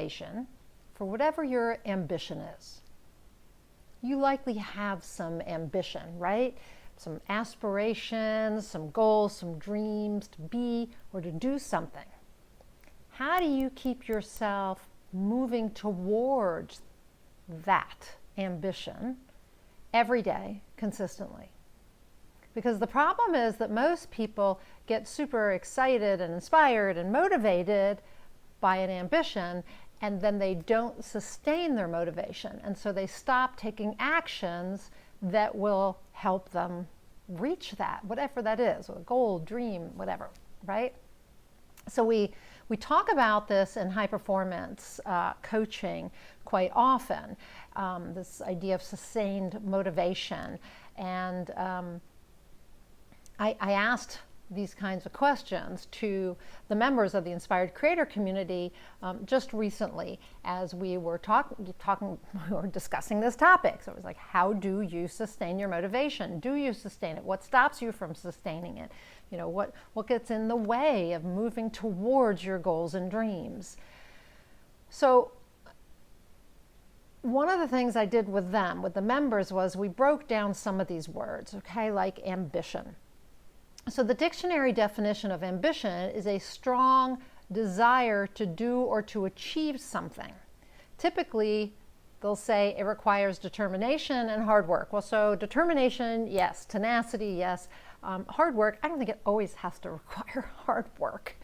motivation for whatever your ambition is. You likely have some ambition, right? Some aspirations, some goals, some dreams to be or to do something. How do you keep yourself moving towards that ambition every day, consistently? Because the problem is that most people get super excited and inspired and motivated by an ambition, and then they don't sustain their motivation. And so they stop taking actions that will help them reach that, whatever that is, a goal, dream, whatever, right? So we talk about this in high performance coaching quite often, this idea of sustained motivation. And I asked these kinds of questions to the members of the Inspired Creator community just recently as we were discussing this topic. So it was like, how do you sustain your motivation? Do you sustain it? What stops you from sustaining it? You know, what gets in the way of moving towards your goals and dreams? So one of the things I did with them, with the members, was we broke down some of these words, okay, like ambition. So the dictionary definition of ambition is a strong desire to do or to achieve something. Typically, they'll say it requires determination and hard work. Well, so determination, yes. Tenacity, yes. Hard work, I don't think it always has to require hard work.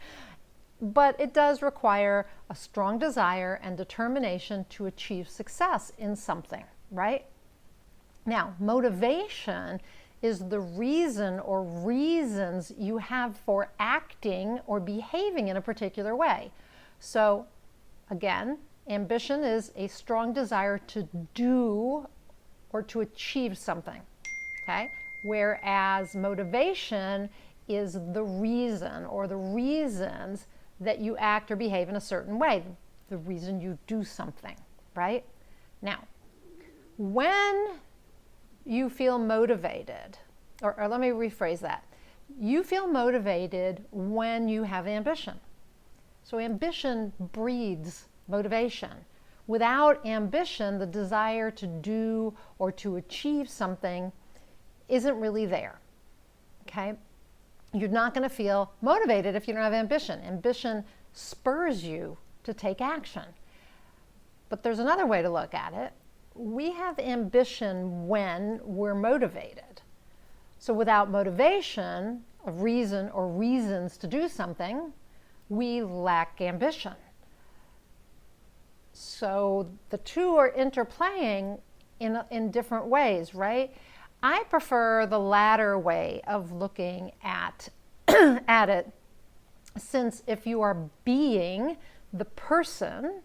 But it does require a strong desire and determination to achieve success in something, right? Now, motivation is the reason or reasons you have for acting or behaving in a particular way. So again, ambition is a strong desire to do or to achieve something, okay? Whereas motivation is the reason or the reasons that you act or behave in a certain way, the reason you do something, right? Now, when you feel motivated, or let me rephrase that. You feel motivated when you have ambition. So ambition breeds motivation. Without ambition, the desire to do or to achieve something isn't really there, okay? You're not going to feel motivated if you don't have ambition. Ambition spurs you to take action. But there's another way to look at it. We have ambition when we're motivated. So without motivation, a reason or reasons to do something, we lack ambition. So the two are interplaying in different ways, right? I prefer the latter way of looking at it, since if you are being the person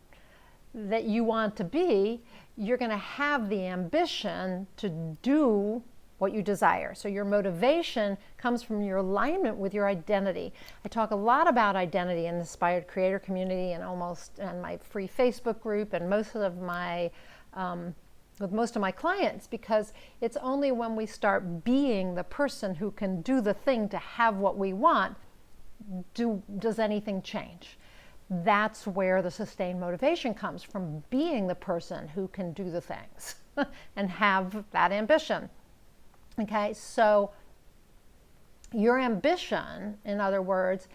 that you want to be, you're going to have the ambition to do what you desire. So your motivation comes from your alignment with your identity. I talk a lot about identity in the Inspired Creator community and my free Facebook group and with most of my clients, because it's only when we start being the person who can do the thing to have what we want, does anything change. That's where the sustained motivation comes from, being the person who can do the things and have that ambition. Okay, so your ambition, in other words,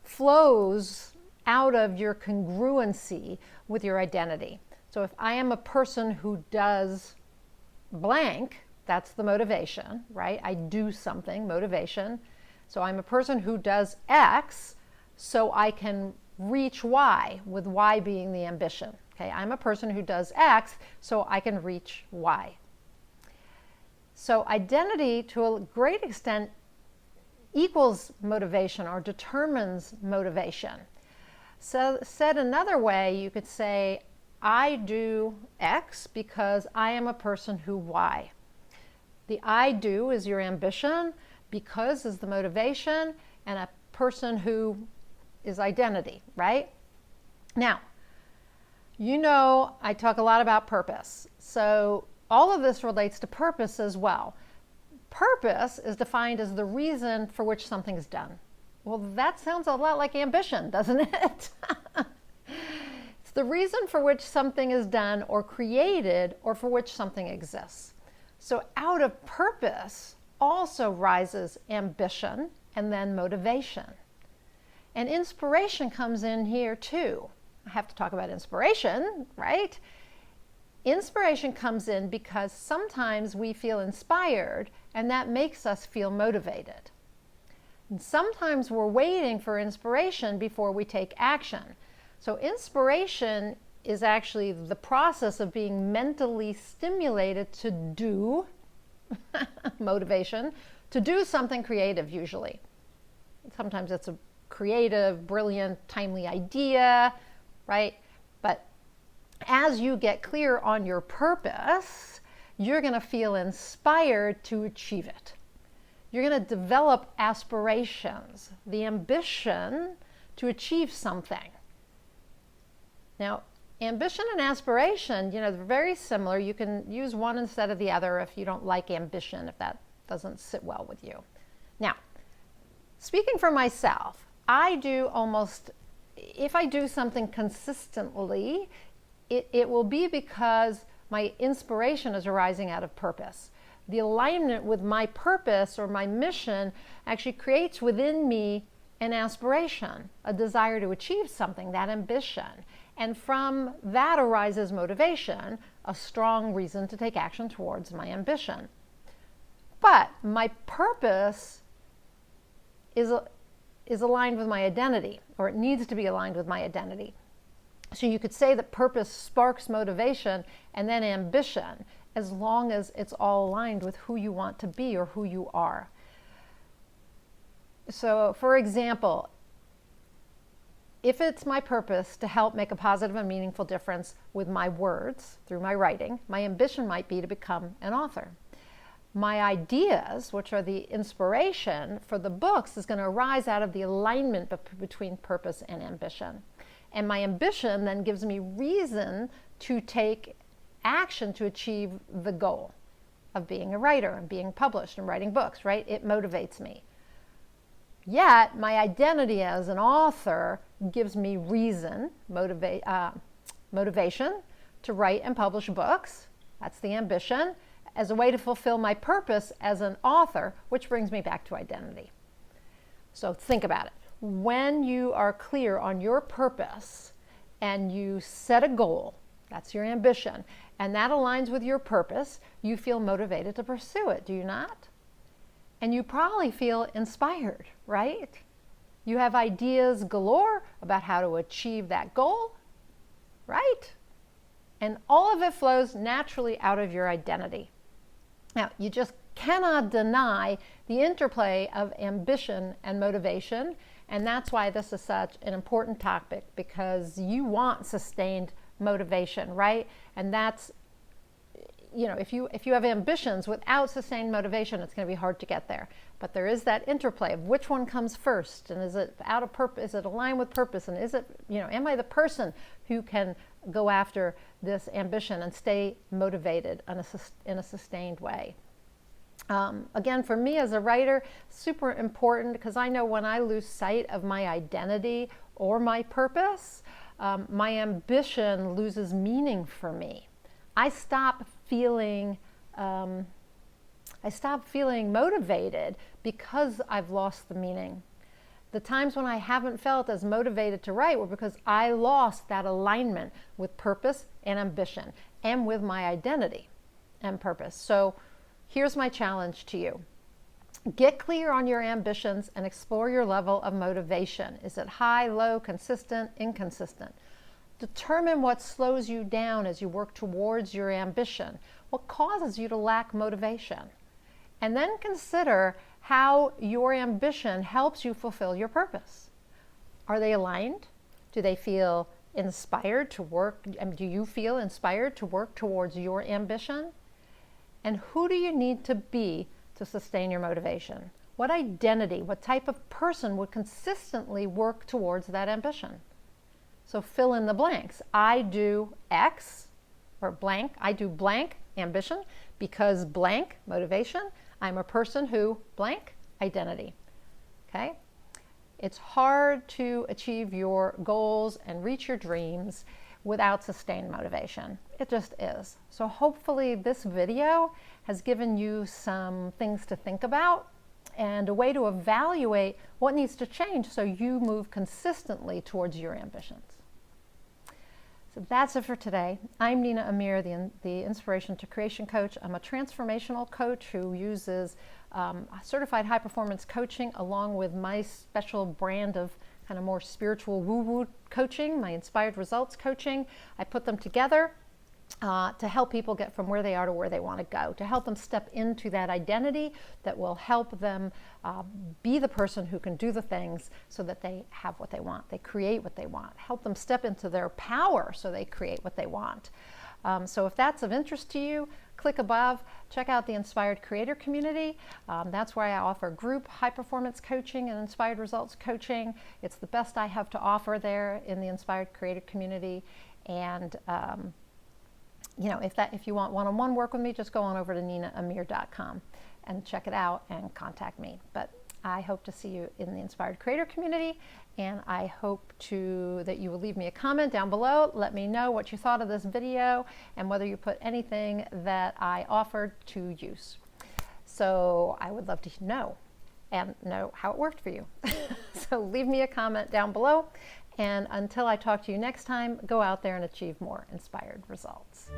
flows out of your congruency with your identity. So if I am a person who does blank, that's the motivation, right? I do something, motivation. So I'm a person who does X, so I can reach Y, with Y being the ambition. Okay, I'm a person who does X, so I can reach Y. So identity, to a great extent, equals motivation or determines motivation. So said another way, you could say, I do X because I am a person who Y. The I do is your ambition, because is the motivation, and a person who is identity, right? Now, you know I talk a lot about purpose. So all of this relates to purpose as well. Purpose is defined as the reason for which something is done. Well, that sounds a lot like ambition, doesn't it? It's the reason for which something is done or created, or for which something exists. So out of purpose also rises ambition and then motivation. And inspiration comes in here too. I have to talk about inspiration, right? Inspiration comes in because sometimes we feel inspired and that makes us feel motivated. And sometimes we're waiting for inspiration before we take action. So inspiration is actually the process of being mentally stimulated to do, motivation, to do something creative usually. Sometimes it's a creative, brilliant, timely idea, right? But as you get clear on your purpose, you're going to feel inspired to achieve it. You're going to develop aspirations, the ambition to achieve something. Now, ambition and aspiration, they're very similar. You can use one instead of the other if you don't like ambition, if that doesn't sit well with you. Now, speaking for myself, if I do something consistently, it will be because my inspiration is arising out of purpose. The alignment with my purpose or my mission actually creates within me an aspiration, a desire to achieve something, that ambition. And from that arises motivation, a strong reason to take action towards my ambition. But my purpose is aligned with my identity, or it needs to be aligned with my identity. So you could say that purpose sparks motivation and then ambition, as long as it's all aligned with who you want to be or who you are. So, for example, if it's my purpose to help make a positive and meaningful difference with my words through my writing, my ambition might be to become an author. My ideas, which are the inspiration for the books, is going to arise out of the alignment between purpose and ambition. And my ambition then gives me reason to take action to achieve the goal of being a writer and being published and writing books, right? It motivates me. Yet, my identity as an author gives me reason, motivation to write and publish books. That's the ambition, as a way to fulfill my purpose as an author, which brings me back to identity. So think about it. When you are clear on your purpose and you set a goal, that's your ambition, and that aligns with your purpose, you feel motivated to pursue it, do you not? And you probably feel inspired, right? You have ideas galore about how to achieve that goal, right? And all of it flows naturally out of your identity. Now, you just cannot deny the interplay of ambition and motivation, and that's why this is such an important topic, because you want sustained motivation, right? And that's, if you have ambitions without sustained motivation, it's going to be hard to get there. But there is that interplay of which one comes first, and is it out of purpose? Is it aligned with purpose? And is it, am I the person who can go after this ambition and stay motivated in a sustained way? Again, for me as a writer, super important, because I know when I lose sight of my identity or my purpose, my ambition loses meaning for me. I stop feeling motivated because I've lost the meaning. The times when I haven't felt as motivated to write were because I lost that alignment with purpose and ambition and with my identity and purpose. So here's my challenge to you. Get clear on your ambitions and explore your level of motivation. Is it high, low, consistent, inconsistent? Determine what slows you down as you work towards your ambition. What causes you to lack motivation? And then consider how your ambition helps you fulfill your purpose. Are they aligned? Do they feel inspired to work? Do you feel inspired to work towards your ambition? And who do you need to be to sustain your motivation? What identity, what type of person would consistently work towards that ambition? So fill in the blanks. I do X or blank. I do blank ambition because blank motivation. I'm a person who blank identity. Okay? It's hard to achieve your goals and reach your dreams without sustained motivation. It just is. So hopefully this video has given you some things to think about and a way to evaluate what needs to change so you move consistently towards your ambitions. So that's it for today. I'm Nina Amir, the Inspiration to Creation Coach. I'm a transformational coach who uses certified high performance coaching along with my special brand of kind of more spiritual woo-woo coaching, my inspired results coaching. I put them together to help people get from where they are to where they want to go, to help them step into that identity that will help them be the person who can do the things so that they have what they want, they create what they want, help them step into their power so they create what they want. So if that's of interest to you, click above, check out the Inspired Creator Community. That's where I offer group high performance coaching and inspired results coaching. It's the best I have to offer there in the Inspired Creator Community. And you know, if you want one-on-one work with me, just go on over to ninaamir.com and check it out and contact me. But I hope to see you in the Inspired Creator Community, and I hope that you will leave me a comment down below. Let me know what you thought of this video and whether you put anything that I offered to use. So I would love to know and know how it worked for you. So leave me a comment down below. And until I talk to you next time, go out there and achieve more inspired results.